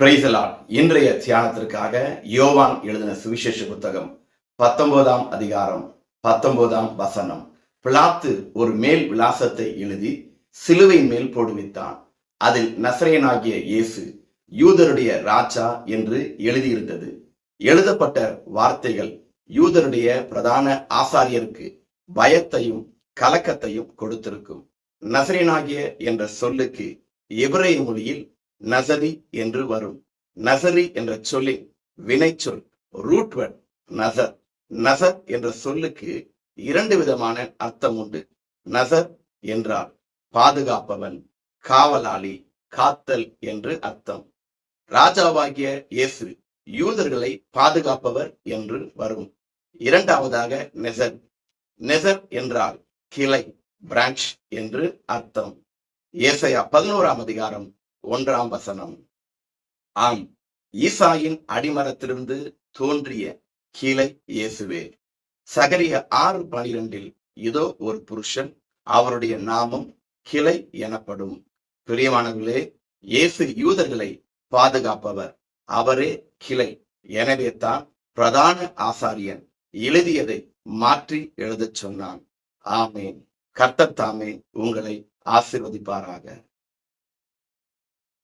Praise the Lord. இன்றைய தியானத்திற்காக யோவான் எழுதின சுவிசேஷ புத்தகம் 19ஆம் அதிகாரம் 19ஆம் வசனம். பிலாத்து ஒரு மேல் விலாசத்தை எழுதி சிலுவை மேல் போடுவித்தான். அதில் நசரேயனாகிய இயேசு யூதருடைய ராஜா என்று எழுதியிருந்தது. எழுதப்பட்ட வார்த்தைகள் யூதருடைய பிரதான ஆசாரியருக்கு பயத்தையும் கலக்கத்தையும் கொடுத்திருக்கும். நசரேயனாகிய என்ற சொல்லுக்கு எபிரேய மொழியில் நசரி என்று வரும். நசரி என்ற சொல்லின் வினைச்சொல் ரூட்வர்ட் நசர். நசர் என்ற சொல்லுக்கு இரண்டு விதமான அர்த்தம் உண்டு. நசர் என்றால் பாதுகாப்பவன், காவலாளி, காத்தல் என்று அர்த்தம். ராஜாவாகிய இயேசு யூதர்களை பாதுகாப்பவர் என்று வரும். இரண்டாவதாக நெசர். நெசர் என்றால் கிளை, பிரான்ச் என்று அர்த்தம். ஏசாயா 11ஆம் அதிகாரம் 1ஆம் வசனம். ஆம், ஈசாயின் அடிமரத்திலிருந்து தோன்றிய கிளை இயேசுவே. சகரியா 6:12 இதோ ஒரு புருஷன், அவருடைய நாமம் கிளை எனப்படும். பிரியமானவர்களே, இயேசு யூதர்களை பாதுகாப்பவர், அவரே கிளை. எனவே தான் பிரதான ஆசாரியன் எழுதியதை மாற்றி எழுதச் சொன்னான். ஆமேன். கர்த்தர் தாமே உங்களை ஆசீர்வதிப்பாராக.